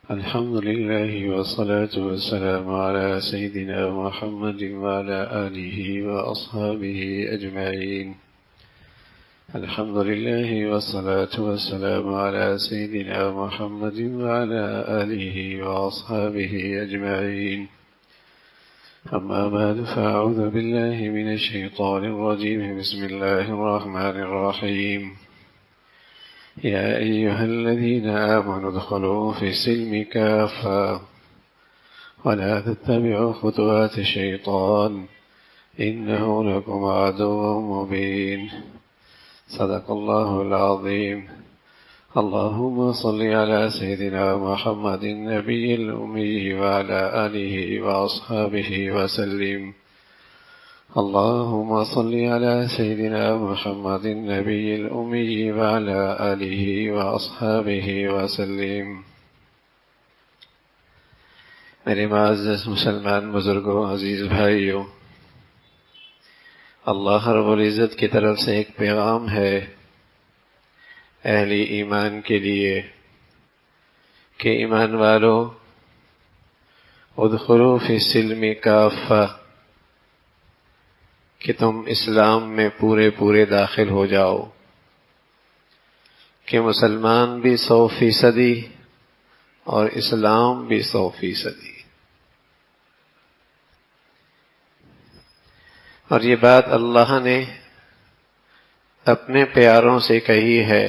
الحمد لله والصلاة والسلام على سيدنا محمد وعلى آله وأصحابه أجمعين. الحمد لله والصلاة والسلام على سيدنا محمد وعلى آله وأصحابه أجمعين. أما بعد، فأعوذ بالله من الشيطان الرجيم. بسم الله الرحمن الرحيم. يا أيها الذين آمنوا ادخلوا في السلم كافة ولا تتبعوا خطوات الشيطان إنه لكم عدو مبين. صدق الله العظيم. اللهم صل على سيدنا محمد النبي الأمي وعلى آله وأصحابه وسلم. اللهم صل على سيدنا محمد النبي الأمي وعلى آله وأصحابه وسلم. میرے معزز مسلمان بزرگوں، عزیز بھائیوں، اللہ رب العزت کی طرف سے ایک پیغام ہے اہل ایمان کے لیے کہ ایمان والو، ادخلوا فی السلم کافہ، کہ تم اسلام میں پورے داخل ہو جاؤ، کہ مسلمان بھی 100% اور اسلام بھی 100%. اور یہ بات اللہ نے اپنے پیاروں سے کہی ہے،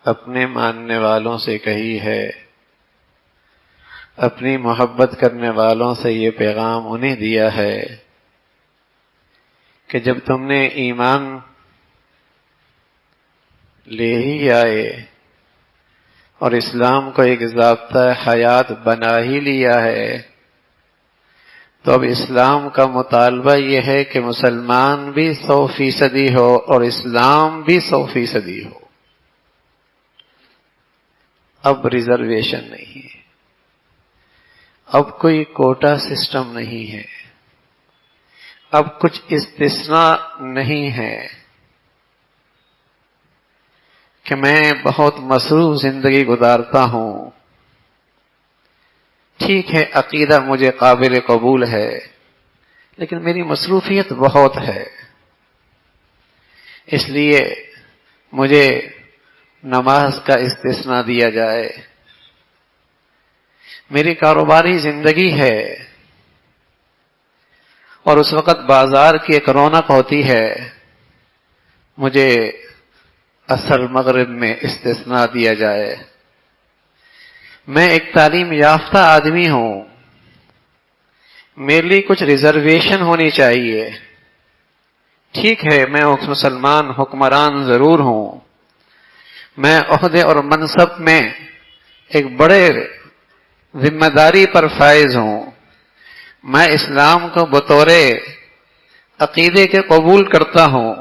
اپنے ماننے والوں سے کہی ہے، اپنی محبت کرنے والوں سے یہ پیغام انہیں دیا ہے کہ جب تم نے ایمان لے ہی آئے اور اسلام کو ایک ضابطہ حیات بنا ہی لیا ہے، تو اب اسلام کا مطالبہ یہ ہے کہ مسلمان بھی 100% ہو اور اسلام بھی 100% ہو. اب ریزرویشن نہیں ہے، اب کوئی کوٹا سسٹم نہیں ہے، اب کچھ استثناء نہیں ہے کہ میں بہت مصروف زندگی گزارتا ہوں. ٹھیک ہے، عقیدہ مجھے قابل قبول ہے، لیکن میری مصروفیت بہت ہے، اس لیے مجھے نماز کا استثناء دیا جائے. میری کاروباری زندگی ہے اور اس وقت بازار کی ایک رونق ہوتی ہے، مجھے عصر مغرب میں استثناء دیا جائے. میں ایک تعلیم یافتہ آدمی ہوں، میرے لیے کچھ ریزرویشن ہونی چاہیے. ٹھیک ہے، میں مسلمان حکمران ضرور ہوں، میں عہدے اور منصب میں ایک بڑے ذمہ داری پر فائز ہوں، میں اسلام کو بطور عقیدے کے قبول کرتا ہوں،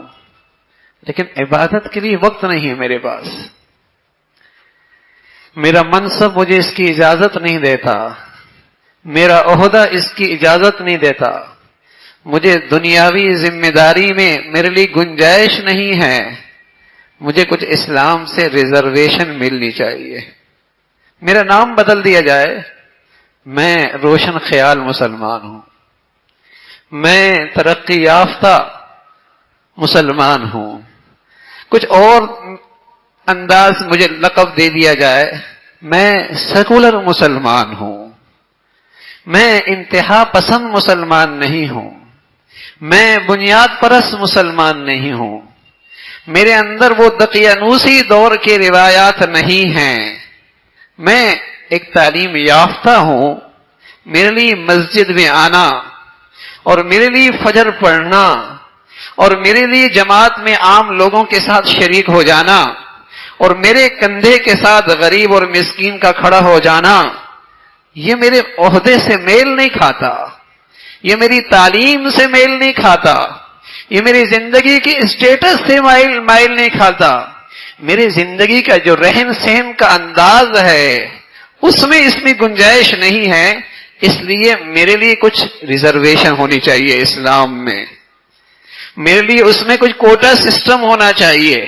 لیکن عبادت کے لیے وقت نہیں ہے میرے پاس. میرا منصب مجھے اس کی اجازت نہیں دیتا، میرا عہدہ اس کی اجازت نہیں دیتا، مجھے دنیاوی ذمہ داری میں میرے لیے گنجائش نہیں ہے. مجھے کچھ اسلام سے ریزرویشن ملنی چاہیے. میرا نام بدل دیا جائے، میں روشن خیال مسلمان ہوں، میں ترقی یافتہ مسلمان ہوں. کچھ اور انداز مجھے لقب دے دیا جائے، میں سیکولر مسلمان ہوں، میں انتہا پسند مسلمان نہیں ہوں، میں بنیاد پرست مسلمان نہیں ہوں، میرے اندر وہ دقیانوسی دور کے روایات نہیں ہیں. میں ایک تعلیم یافتہ ہوں، میرے لیے مسجد میں آنا اور میرے لیے فجر پڑھنا اور میرے لیے جماعت میں عام لوگوں کے ساتھ شریک ہو جانا اور میرے کندھے کے ساتھ غریب اور مسکین کا کھڑا ہو جانا، یہ میرے عہدے سے میل نہیں کھاتا، یہ میری تعلیم سے میل نہیں کھاتا، یہ میری زندگی کی اسٹیٹس سے مائل نہیں کھاتا. میری زندگی کا جو رہن سہن کا انداز ہے اس میں گنجائش نہیں ہے. اس لیے میرے لیے کچھ ریزرویشن ہونی چاہیے اسلام میں، میرے لیے اس میں کچھ کوٹا سسٹم ہونا چاہیے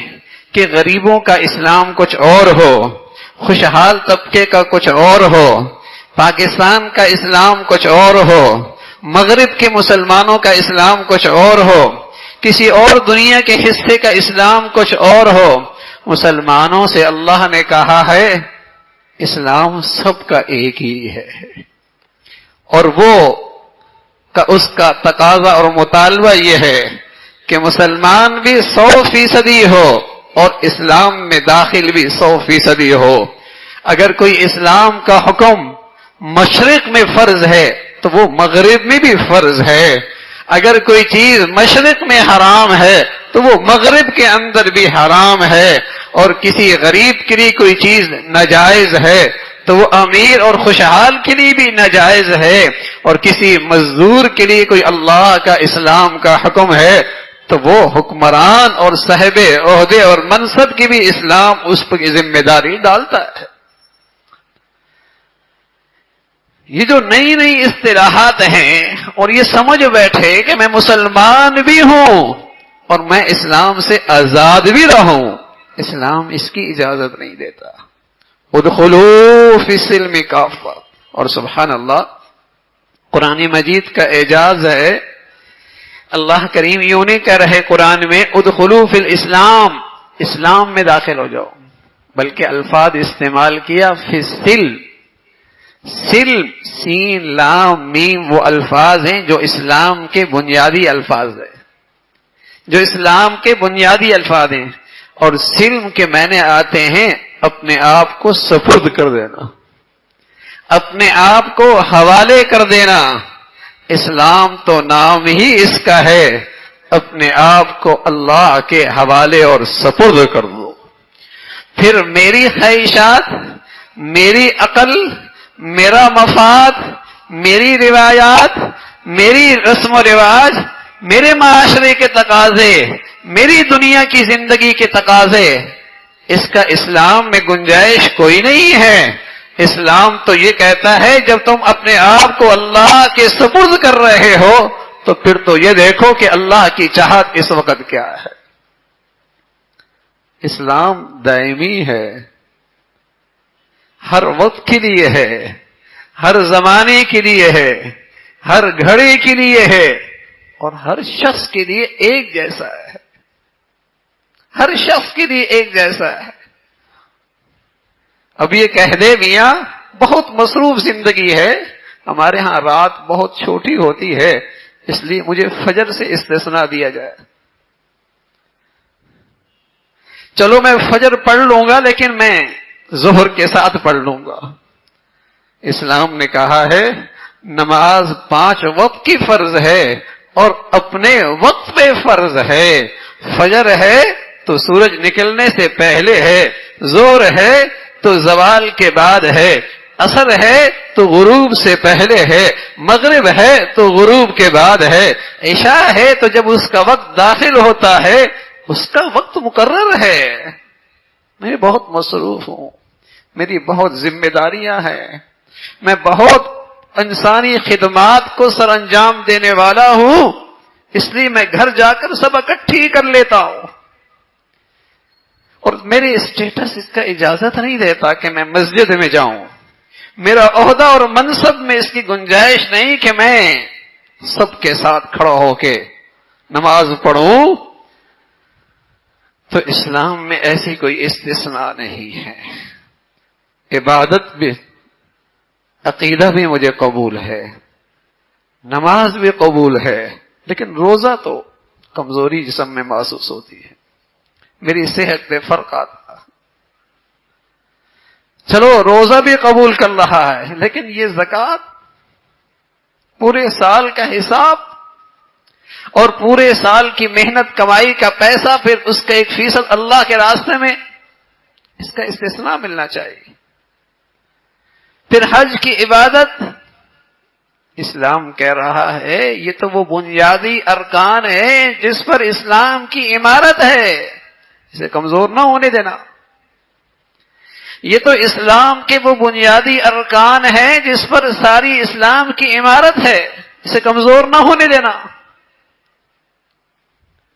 کہ غریبوں کا اسلام کچھ اور ہو خوشحال طبقے کا کچھ اور ہو، پاکستان کا اسلام کچھ اور ہو، مغرب کے مسلمانوں کا اسلام کچھ اور ہو، کسی اور دنیا کے حصے کا اسلام کچھ اور ہو، مسلمانوں سے اللہ نے کہا ہے اسلام سب کا ایک ہی ہے، اور وہ اس کا تقاضا اور مطالبہ یہ ہے کہ مسلمان بھی 100% ہو اور اسلام میں داخل بھی 100% ہو۔ اگر کوئی اسلام کا حکم مشرق میں فرض ہے تو وہ مغرب میں بھی فرض ہے، اگر کوئی چیز مشرق میں حرام ہے تو وہ مغرب کے اندر بھی حرام ہے، اور کسی غریب کے لیے کوئی چیز ناجائز ہے تو وہ امیر اور خوشحال کے لیے بھی ناجائز ہے، اور کسی مزدور کے لیے کوئی اللہ کا اسلام کا حکم ہے تو وہ حکمران اور صاحب عہدے اور منصب کی بھی اسلام اس پر ذمہ داری ڈالتا ہے۔ یہ جو نئی نئی اصطلاحات ہیں اور یہ سمجھ بیٹھے کہ میں مسلمان بھی ہوں اور میں اسلام سے آزاد بھی رہوں، اسلام اس کی اجازت نہیں دیتا۔ ادخلوا فی السلم کافہ، اور سبحان اللہ قرآن مجید کا اعجاز ہے، اللہ کریم یوں نہیں کہہ رہے قرآن میں ادخلوا فی الاسلام، اسلام میں داخل ہو جاؤ، بلکہ الفاظ استعمال کیا فی السلم۔ سلم، سین لام میم وہ الفاظ ہیں جو اسلام کے بنیادی الفاظ ہیں، جو اسلام کے بنیادی الفاظ ہیں، اور سلم کے معنی آتے ہیں اپنے آپ کو سپرد کر دینا، اپنے آپ کو حوالے کر دینا۔ اسلام تو نام ہی اس کا ہے، اپنے آپ کو اللہ کے حوالے اور سپرد کر دو۔ پھر میری خواہشات، میری عقل، میرا مفاد، میری روایات، میری رسم و رواج، میرے معاشرے کے تقاضے، میری دنیا کی زندگی کے تقاضے، اس کا اسلام میں گنجائش کوئی نہیں ہے۔ اسلام تو یہ کہتا ہے جب تم اپنے آپ کو اللہ کے سپرد کر رہے ہو تو پھر تو یہ دیکھو کہ اللہ کی چاہت اس وقت کیا ہے۔ اسلام دائمی ہے، ہر وقت کے لیے ہے، ہر زمانے کے لیے ہے، ہر گھڑی کے لیے ہے، اور ہر شخص کے لیے ایک جیسا ہے، ہر شخص کے لیے ایک جیسا ہے۔ اب یہ کہہ دے میاں بہت مصروف زندگی ہے، ہمارے ہاں رات بہت چھوٹی ہوتی ہے اس لیے مجھے فجر سے استثناء دیا جائے۔ چلو میں فجر پڑھ لوں گا لیکن میں ظہر کے ساتھ پڑھ لوں گا۔ اسلام نے کہا ہے نماز 5 وقت کی فرض ہے اور اپنے وقت پہ فرض ہے۔ فجر ہے تو سورج نکلنے سے پہلے ہے، ظہر ہے تو زوال کے بعد ہے، عصر ہے تو غروب سے پہلے ہے، مغرب ہے تو غروب کے بعد ہے، عشاء ہے تو جب اس کا وقت داخل ہوتا ہے اس کا وقت مقرر ہے۔ میں بہت مصروف ہوں، میری بہت ذمہ داریاں ہیں، میں بہت انسانی خدمات کو سر انجام دینے والا ہوں، اس لیے میں گھر جا کر سب اکٹھی کر لیتا ہوں، اور میری اسٹیٹس اس کا اجازت نہیں دیتا کہ میں مسجد میں جاؤں، میرا عہدہ اور منصب میں اس کی گنجائش نہیں کہ میں سب کے ساتھ کھڑا ہو کے نماز پڑھوں۔ تو اسلام میں ایسی کوئی استثناء نہیں ہے۔ عبادت بھی، عقیدہ بھی مجھے قبول ہے، نماز بھی قبول ہے، لیکن روزہ تو کمزوری جسم میں محسوس ہوتی ہے، میری صحت پہ فرق آتا۔ چلو روزہ بھی قبول کر رہا ہے لیکن یہ زکوٰۃ، پورے سال کا حساب اور پورے سال کی محنت کمائی کا پیسہ، پھر اس کا 1% اللہ کے راستے میں، اس کا استثناء ملنا چاہیے۔ پھر حج کی عبادت، اسلام کہہ رہا ہے یہ تو وہ بنیادی ارکان ہے جس پر اسلام کی عمارت ہے، اسے کمزور نہ ہونے دینا۔ یہ تو اسلام کے وہ بنیادی ارکان ہیں جس پر ساری اسلام کی عمارت ہے، اسے کمزور نہ ہونے دینا۔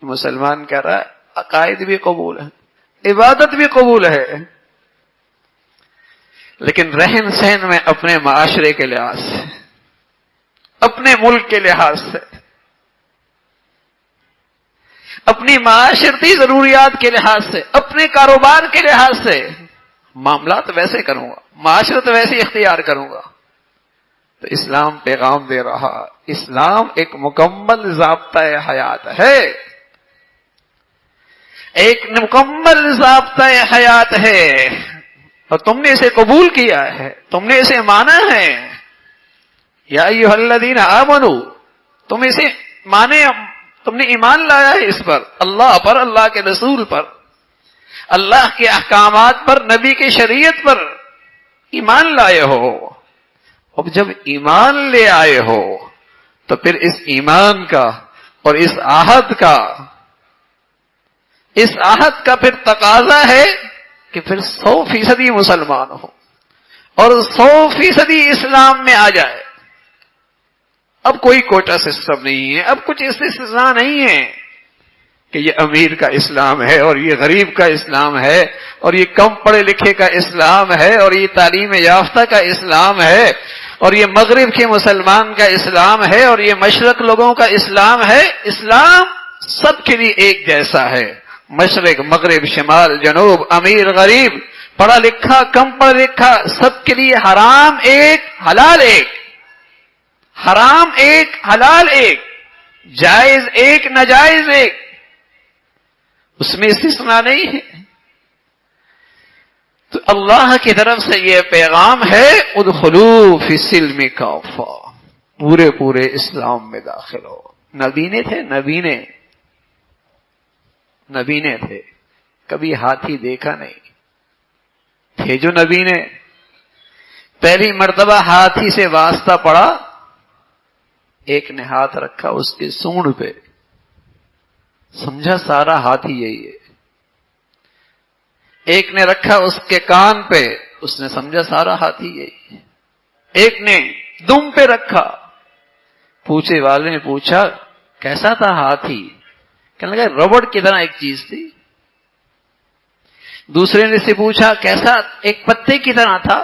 مسلمان کہہ رہا ہے عقائد بھی قبول ہے، عبادت بھی قبول ہے، لیکن رہن سہن میں اپنے معاشرے کے لحاظ سے، اپنے ملک کے لحاظ سے، اپنی معاشرتی ضروریات کے لحاظ سے، اپنے کاروبار کے لحاظ سے معاملات ویسے کروں گا، معاشرت ویسے اختیار کروں گا۔ تو اسلام پیغام دے رہا، اسلام ایک مکمل ضابطۂ حیات ہے، ایک مکمل ضابطۂ حیات ہے، اور تم نے اسے قبول کیا ہے، تم نے اسے مانا ہے۔ یا ایھا الذین آمنو، تم اسے مانے، تم نے ایمان لایا ہے اس پر، اللہ پر، اللہ کے رسول پر، اللہ کے احکامات پر، نبی کی شریعت پر ایمان لائے ہو۔ اب جب ایمان لے آئے ہو تو پھر اس ایمان کا اور اس عہد کا پھر تقاضا ہے کہ پھر 100% مسلمان ہو اور 100% اسلام میں آ جائے۔ اب کوئی کوٹا سسٹم نہیں ہے، اب کچھ استثناء نہیں ہے کہ یہ امیر کا اسلام ہے اور یہ غریب کا اسلام ہے اور یہ کم پڑھے لکھے کا اسلام ہے اور یہ تعلیم یافتہ کا اسلام ہے اور یہ مغرب کے مسلمان کا اسلام ہے اور یہ مشرق لوگوں کا اسلام ہے۔ اسلام سب کے لیے ایک جیسا ہے، مشرق مغرب شمال جنوب امیر غریب پڑھا لکھا کم پڑھا لکھا، سب کے لیے حرام ایک حلال ایک، حرام ایک حلال ایک، جائز ایک ناجائز ایک، اس میں استثناء نہیں ہے۔ تو اللہ کی طرف سے یہ پیغام ہے، ادخلوا فی السلم کافہ، پورے اسلام میں داخل ہو۔ نبینے تھے، نبینے تھے، کبھی ہاتھی دیکھا نہیں تھے جو نبینے، پہلی مرتبہ ہاتھی سے واسطہ پڑا، ایک نے ہاتھ رکھا اس کے سونڈ پہ، سمجھا سارا ہاتھی یہی ہے۔ ایک نے رکھا اس کے کان پہ، اس نے سمجھا سارا ہاتھی یہی ہے۔ ایک نے دم پہ رکھا، پوچھے والے نے پوچھا کیسا تھا ہاتھی؟ کہنے لگا ربڑ کی طرح ایک چیز تھی۔ دوسرے نے سے پوچھا کیسا؟ ایک پتے کی طرح تھا۔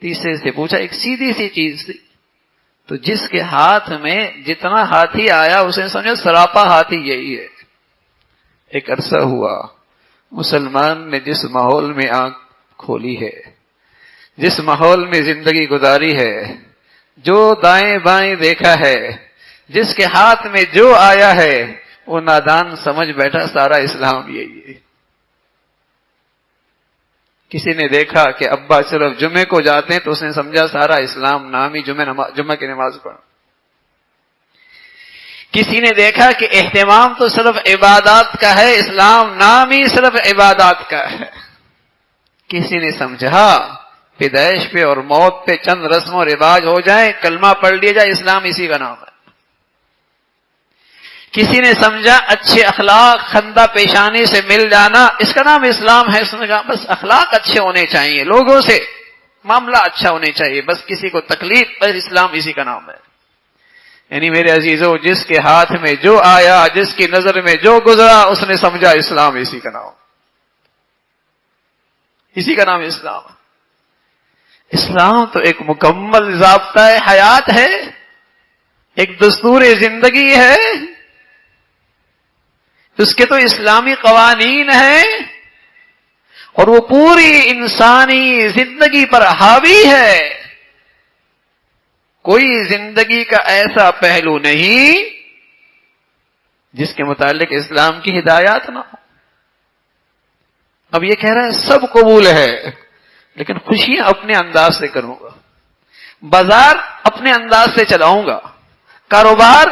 تیسرے سے پوچھا ایک سیدھی سی چیز تھی۔ تو جس کے ہاتھ میں جتنا ہاتھی آیا اسے سمجھا سراپا ہاتھی یہی ہے۔ ایک عرصہ ہوا، مسلمان نے جس ماحول میں آنکھ کھولی ہے، جس ماحول میں زندگی گزاری ہے، جو دائیں بائیں دیکھا ہے، جس کے ہاتھ میں جو آیا ہے، وہ نادان سمجھ بیٹھا سارا اسلام یہی ہے۔ کسی نے دیکھا کہ ابا صرف جمعے کو جاتے ہیں تو اس نے سمجھا سارا اسلام نامی جمعہ کی نماز پڑھنا۔ کسی نے دیکھا کہ اہتمام تو صرف عبادات کا ہے، اسلام نام ہی صرف عبادات کا ہے۔ کسی نے سمجھا پیدائش پہ اور موت پہ چند رسم و رواج ہو جائیں، کلمہ پڑھ لیا جائے، اسلام اسی کا نام ہے۔ کسی نے سمجھا اچھے اخلاق، خندہ پیشانی سے مل جانا، اس کا نام اسلام ہے۔ اس نے کہا بس اخلاق اچھے ہونے چاہیے، لوگوں سے معاملہ اچھا ہونے چاہیے، بس کسی کو تکلیف، بس اسلام اسی کا نام ہے۔ یعنی میرے عزیزو، جس کے ہاتھ میں جو آیا، جس کی نظر میں جو گزرا، اس نے سمجھا اسلام اسی کا نام، اسی کا نام اسلام ہے۔ اسلام تو ایک مکمل ضابطہ حیات ہے، ایک دستور زندگی ہے، اس کے تو اسلامی قوانین ہیں اور وہ پوری انسانی زندگی پر حاوی ہے۔ کوئی زندگی کا ایسا پہلو نہیں جس کے متعلق اسلام کی ہدایات نہ ہو۔ اب یہ کہہ رہا ہے سب قبول ہے، لیکن خوشیاں اپنے انداز سے کروں گا، بازار اپنے انداز سے چلاؤں گا، کاروبار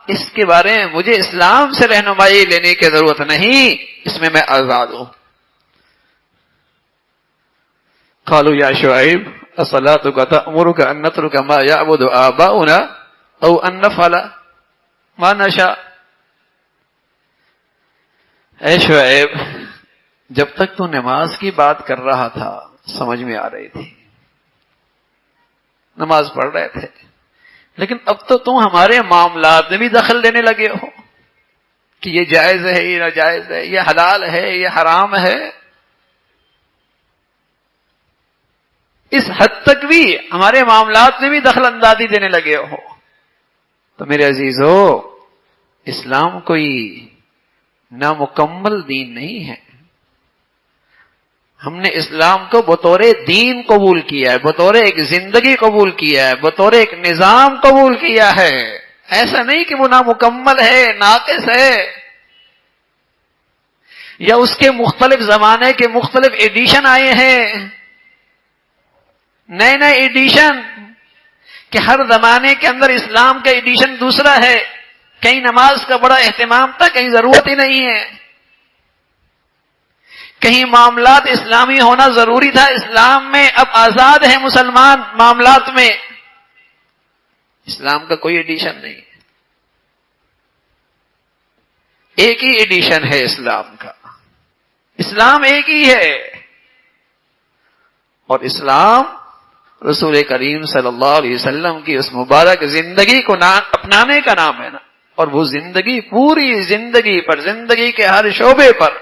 اس کے بارے میں مجھے اسلام سے رہنمائی لینے کی ضرورت نہیں، اس میں آزاد ہوں۔ قالوا یا شعیب اصلاتک تأمرک ان نترک ما یعبد آباؤنا او ان نفعل ما نشاء۔ اے شعیب، جب تک تو نماز کی بات کر رہا تھا سمجھ میں آ رہی تھی، نماز پڑھ رہے تھے، لیکن اب تو تم ہمارے معاملات میں بھی دخل دینے لگے ہو کہ یہ جائز ہے، یہ ناجائز ہے، یہ حلال ہے، یہ حرام ہے۔ اس حد تک بھی ہمارے معاملات میں بھی دخل اندازی دینے لگے ہو. تو میرے عزیزو، اسلام کوئی نامکمل دین نہیں ہے. ہم نے اسلام کو بطور دین قبول کیا ہے، بطور ایک زندگی قبول کیا ہے، بطور ایک نظام قبول کیا ہے. ایسا نہیں کہ وہ نامکمل ہے، ناقص ہے، یا اس کے مختلف زمانے کے مختلف ایڈیشن آئے ہیں، نئے نئے ایڈیشن، کہ ہر زمانے کے اندر اسلام کا ایڈیشن دوسرا ہے. کہیں نماز کا بڑا اہتمام تھا، کہیں ضرورت ہی نہیں ہے. کہیں معاملات اسلامی ہونا ضروری تھا، اسلام میں اب آزاد ہے مسلمان معاملات میں. اسلام کا کوئی ایڈیشن نہیں ہے، ایک ہی ایڈیشن ہے اسلام کا. اسلام ایک ہی ہے، اور اسلام رسول کریم صلی اللہ علیہ وسلم کی اس مبارک زندگی کو اپنانے کا نام ہے نا. اور وہ زندگی پوری زندگی پر، زندگی کے ہر شعبے پر،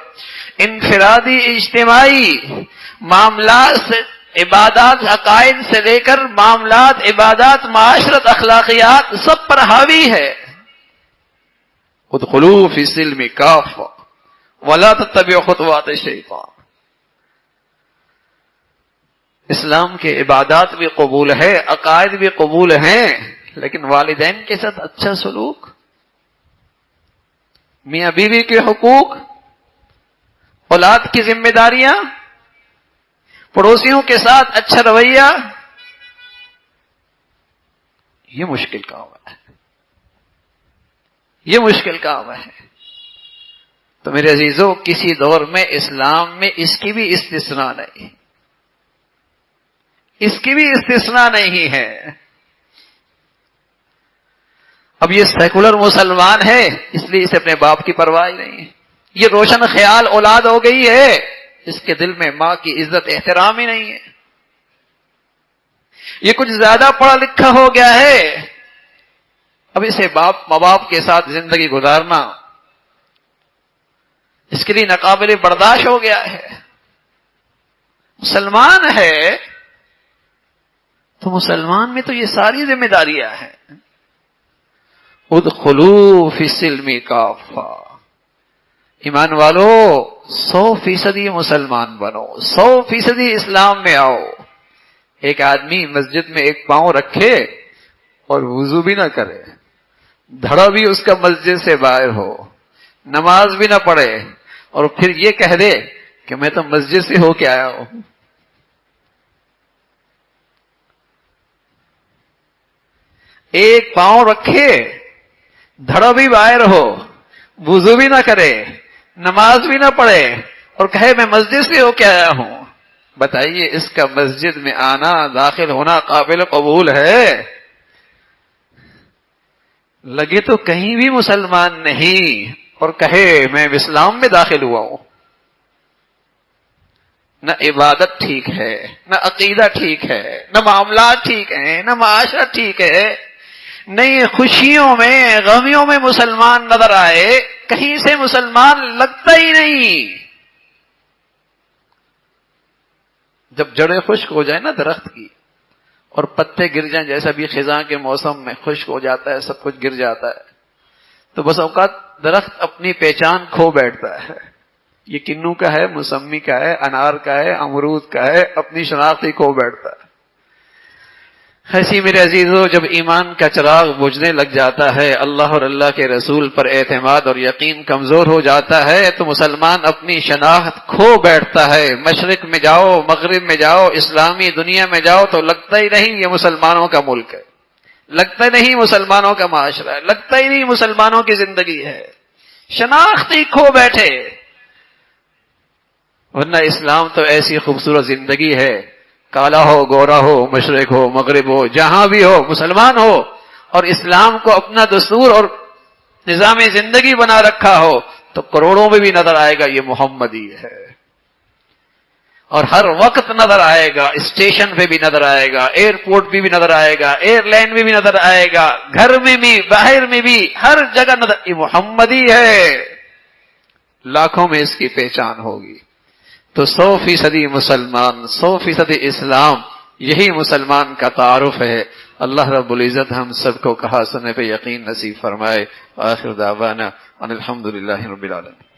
انفرادی اجتماعی معاملات سے، عبادات عقائد سے لے کر معاملات عبادات معاشرت اخلاقیات سب پر حاوی ہے. ادخلوا فی السلم کافہ ولا تتبعوا خطوات الشیطان. اسلام کے عبادات بھی قبول ہے، عقائد بھی قبول ہیں، لیکن والدین کے ساتھ اچھا سلوک، میاں بیوی کے حقوق، اولاد کی ذمہ داریاں، پڑوسیوں کے ساتھ اچھا رویہ، یہ مشکل کام ہے، یہ مشکل کام ہے. تو میرے عزیزو، کسی دور میں اسلام میں اس کی بھی استثناء نہیں، اس کی بھی استثناء نہیں ہے. اب یہ سیکولر مسلمان ہے، اس لیے اسے اپنے باپ کی پرواہ نہیں ہے. یہ روشن خیال اولاد ہو گئی ہے، اس کے دل میں ماں کی عزت احترام ہی نہیں ہے. یہ کچھ زیادہ پڑھا لکھا ہو گیا ہے، اب اسے ماں باپ کے ساتھ زندگی گزارنا اس کے لیے ناقابل برداشت ہو گیا ہے. مسلمان ہے تو مسلمان میں تو یہ ساری ذمہ داریاں ہیں. ادخلوا فی السلم کافہ. ایمان والو، 100% مسلمان بنو، 100% اسلام میں آؤ. ایک آدمی مسجد میں ایک پاؤں رکھے اور وضو بھی نہ کرے، دھڑا بھی اس کا مسجد سے باہر ہو، نماز بھی نہ پڑھے، اور پھر یہ کہہ دے کہ میں تو مسجد سے ہو کے آیا ہوں. ایک پاؤں رکھے، دھڑا بھی باہر ہو، وضو بھی نہ کرے، نماز بھی نہ پڑھے، اور کہے میں مسجد سے ہو کے آیا ہوں. بتائیے اس کا مسجد میں آنا، داخل ہونا قابل قبول ہے؟ لگے تو کہیں بھی مسلمان نہیں، اور کہے میں اسلام میں داخل ہوا ہوں. نہ عبادت ٹھیک ہے، نہ عقیدہ ٹھیک ہے، نہ معاملات ٹھیک ہیں، نہ معاشرہ ٹھیک ہے. نہیں، خوشیوں میں غمیوں میں مسلمان نظر آئے، کہیں سے مسلمان لگتا ہی نہیں. جب جڑیں خشک ہو جائے نا درخت کی، اور پتے گر جائیں، جیسا بھی خزاں کے موسم میں خشک ہو جاتا ہے، سب کچھ گر جاتا ہے، تو بس اوقات درخت اپنی پہچان کھو بیٹھتا ہے. یہ کنو کا ہے، موسمی کا ہے، انار کا ہے، امرود کا ہے، اپنی شناخت ہی کھو بیٹھتا ہے. ایسی میرے عزیزو، جب ایمان کا چراغ بجھنے لگ جاتا ہے، اللہ اور اللہ کے رسول پر اعتماد اور یقین کمزور ہو جاتا ہے، تو مسلمان اپنی شناخت کھو بیٹھتا ہے. مشرق میں جاؤ، مغرب میں جاؤ، اسلامی دنیا میں جاؤ تو لگتا ہی نہیں یہ مسلمانوں کا ملک ہے، لگتا ہی نہیں مسلمانوں کا معاشرہ ہے، لگتا ہی نہیں مسلمانوں کی زندگی ہے. شناخت ہی کھو بیٹھے. ورنہ اسلام تو ایسی خوبصورت زندگی ہے، کالا ہو، گورا ہو، مشرق ہو، مغرب ہو، جہاں بھی ہو مسلمان ہو، اور اسلام کو اپنا دستور اور نظام زندگی بنا رکھا ہو، تو کروڑوں میں بھی نظر آئے گا یہ محمدی ہے. اور ہر وقت نظر آئے گا، اسٹیشن پہ بھی نظر آئے گا، ایئرپورٹ پہ بھی نظر آئے گا، ایئر لائن میں بھی نظر آئے گا، گھر میں بھی، باہر میں بھی، ہر جگہ نظر، یہ محمدی ہے. لاکھوں میں اس کی پہچان ہوگی. تو 100% مسلمان، 100% اسلام یہی مسلمان کا تعارف ہے۔ اللہ رب العزت ہم سب کو کہا سننے پہ یقین نصیب فرمائے۔ آخر دعوانا ان الحمدللہ رب العالمین۔